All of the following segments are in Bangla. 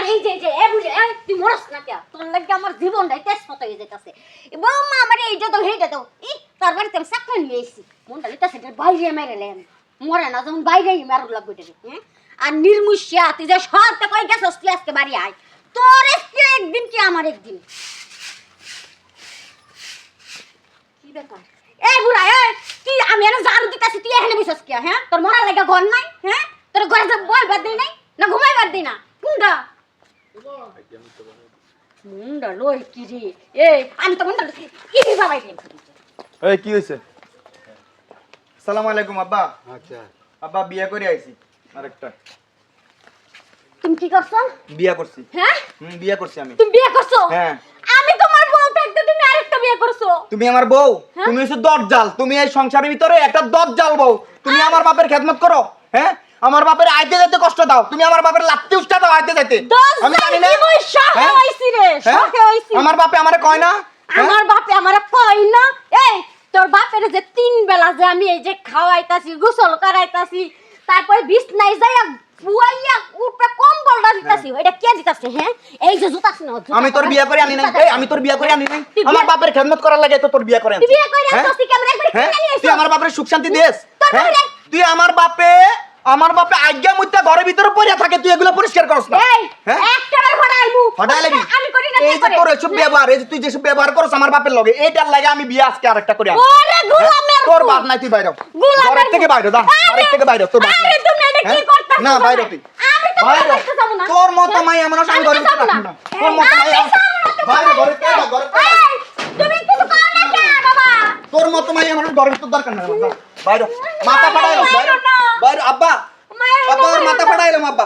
আর এই যে এ বুঝে তুই মরস না কে তোর লাগে আমার জীবনটাই তেজপাত হয়ে যাইতাছে বৌমা আমার এইটা দাও হেইটা দাও তোর বাড়িতে আমি চাকরি নিয়ে এসেছি মনটা লিতাছে বাইরে মেরেলেন মরে না যেমন বাইরেই মারুক লাগবে হ্যাঁ আর নির্মুষিয়া তুই যে সবটা কই গেছস তুই আজকে বাড়ি আয় তোর আজকে একদিন কি আমার একদিন কি ব্যাপার এই বুড়া তুই আমি এনে ঝাড়ু দিতাছি তুই এখানে বসেছ কি হ্যাঁ তোর মরার লাগা ঘর নাই হ্যাঁ তোর ঘরে যে বই বাদ দেই নাই না ঘুমাই বাদ দেই না কুন্ডা মুন্ডা লই কি রে এই আমি তো মুন্ডা কি রে বাবাই রে এই কি হইছে? আসসালামু আলাইকুম আব্বা। আচ্ছা আব্বা বিয়া করে আইছি আরেকটা। তুমি কি করছো? বিয়া করছি। হ্যাঁ বিয়া করছি আমি। তুমি বিয়ে করছো? হ্যাঁ। আমি তোমার বউ থাকতে তুমি আরেকটা বিয়ে করছো। তুমি আমার বউ? তুমি হচ্ছে দজ্জাল। তুমি এই সংসারের ভিতরে একটা দজ্জাল বউ। তুমি আমার বাপের খেদমত করো, হ্যাঁ? আমার বাপের আইতে যেতে কষ্ট দাও। তুমি আমার বাপের লাত্তি উস্তা দাও আইতে যেতে। আমি জানি না। তুই শখে হইছি রে, শখে হইছি। আমার বাপে আমারে কয় না? আমার বাপে আমারে কয় না। এই তোর বাপের যে তিন বেলা যে আমি এই যে খাওয়াইতাছি, গোসল করাইতাছি, তারপরে বিছনায় যাইয়া বুয়াইয়া উপরে কম্বলটা দিতাছি, এটা কে দিতাছে হ্যাঁ? এই যে জুতা আছে না, আমি তোর বিয়া করে আনি নাই। এই আমি তোর বিয়া করে আনি নাই। আমার বাপের খেদমত করার লাগে তো তোর বিয়া করে আনছি। তুই বিয়ে করে আনছিস কেমন একবার কিনে নিয়ে তুই আমার বাপের সুখ শান্তি দিস? হ্যাঁ? তুই আমার বাপে আজ্ঞা মুত্তা ঘরের ভিতরে পড়ে থাকে, তুই এগুলো পরিষ্কার করছ না? এই একটাবার হড়াইমু হড়াইলাবি? আমি করি না এই যে তোর এসব ব্যবহার, এই যে তুই যেসব ব্যবহার করছ আমার বাপের লগে, এইটার লাগে আমি বিয়া আজকে আরেকটা করে আনছি। ওরে গোলামের তোর বাপ নাই, তুই বাইরে হ। ঘরের থেকে বাইরে যা, ঘরের থেকে বাইরে, তোর বাপ নাই। আরে তুমি এটা কি করতাছ? না বাইরে তুই আমি তো বাইরে। করতে যাব না। তোর মত মাই আমার আমি ঘরের ভিতরে রাখবো না। তোর মত মাই বাইরে, ঘরে থেকে যা, ঘরে থেকে যা। এই তুমি কিছু করো না কে বাবা? তোর মত মাই আমার ঘরের ভিতর দরকার নাই। বাইরে মাথা ফাড়াইলো, বাইরে বাইরে আব্বা আব্বা ওর মাথা ফাড়াইলো আব্বা,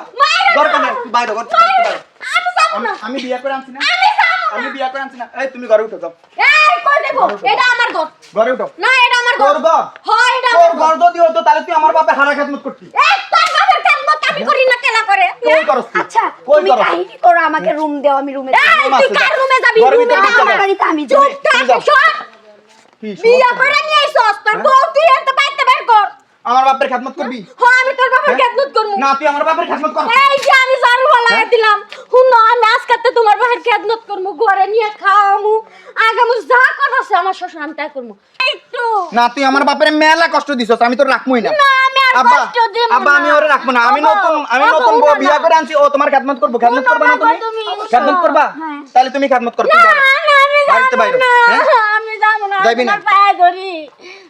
দরকার নাই, তুই বাইরে ঘর থেকে বাইরে। আমি যাব না। আমি বিয়া করে আনছি না, আমি যাব না। আমি বিয়া করে আনছি না। এই তুমি ঘরে উঠো যাও, এই কই দেব? এটা আমার ঘর। ঘরে উঠো। না এটা আমার ঘর। তোর ঘর? হয় এটা তোর আমার ঘর। ঘর যদি হতো তাহলে তুই আমার বাপে হারা খেদমত করতি। এই তোর বাবার খেদমত আমি করি না কেলা করে? কই করছ তুই? আচ্ছা কই তুমি করছ? কাহিনী করো, আমাকে রুম দাও, আমি রুমে এই রুম তুই আছে, কার যা। রুমে যাবি? ঘরের রুমে ভিতরে না, ঢুকে আমার যা। বাড়িতে আমি চুপ যাই। থাক, যাও। শোন। কি বিয়া করে নিয়ে আইছস, তোর বউ তুই এত বাইতে বের কর। আমার বাপের খেদমত করবি? হ্যাঁ আমি তোর বাবার খেদমত করব। না তুই আমার বাপের খেদমত কর। এই যে আমি ঝাড়ু ফলাই দিলাম, হুনো আমি আজকাতে তোমার বাবার খেদমত করবো, ঘরে নিয়ে খাওয়ামু, আগামু যা কথা আছে আমার শ্বশুর আমি তাই করবো। একটু না তুই আমার বাপের মেলা কষ্ট দিছস, আমি তোর রাখমই না। না আমি আর আব্বা কষ্ট দেব আব্বা না। আমি ওরে রাখবো না। আমি আব্বা, নতুন বউ আব্বা, বিয়া করে আনছি, ও তোমার খেদমত করবো। খেদমত করবা না আব্বা, তুমি? তুমি খেদমত করবা? হ্যাঁ। তাহলে তুমি খেদমত কর। তুই না, বাইরে। না, আমি বাড়িতে যাবো বাইরে। না, হ্যাঁ? আমি যাবো না, যাইবি না? তোমার পায়ে ধরি।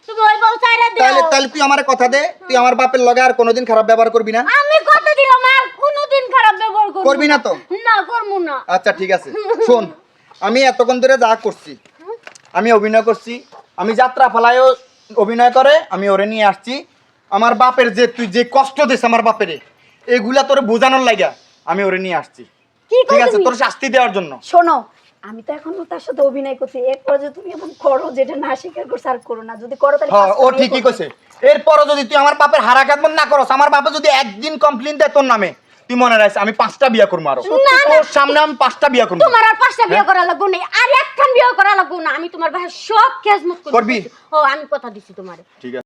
তুমি ওই বউ ছাইড়া দিও। তাহলে তুই আমার কথা দে, তুই আমার বাপের লগে আর কোনোদিন খারাপ ব্যবহার করবি না? আমি কত দিলাম আর কোনোদিন খারাপ ব্যবহার করবো করবি না তো? না করবো না। আচ্ছা ঠিক আছে, শোন আমি এতক্ষণ ধরে যা করছি, আমি অভিনয় করছি, আমি যাত্রা ফালায়ও অভিনয় করে আমি ওরে নিয়ে আসছি। আমার বাপের যে তুই যে কষ্ট দিস আমার বাপের, এগুলা তোরে বোঝানোর লাগা আমি ওরে নিয়ে আসছি। কি ঠিক করো আছে, তুমি? তোর শাস্তি দেওয়ার জন্য। শোনো, আমি তো এখনো তার সাথে অভিনয় করছি, এরপরে যে তুমি এমন করো যেটা না স্বীকার করছো আর করো না, যদি করো তাহলে হ্যাঁ পাঁচটা ও বিয়ে ঠিকই করবো। কইছে। এরপরও যদি তুই আমার বাপের হারা খেদমত না করস, আমার বাপে যদি একদিন কমপ্লেইন দেয় তোর নামে, তুই মনে রাখিস আমি 5টা বিয়া করবো আরো। তোর সামনে আমি 5টা বিয়া করবো। তোমার আর 5টা বিয়ে করা লাগবো না, আর একখান বিয়ে করা লাগবো না। আমি তোমার ভাই সব খেজমত করবি? ও আমি কথা দিছি তোমারে। ঠিক আছে।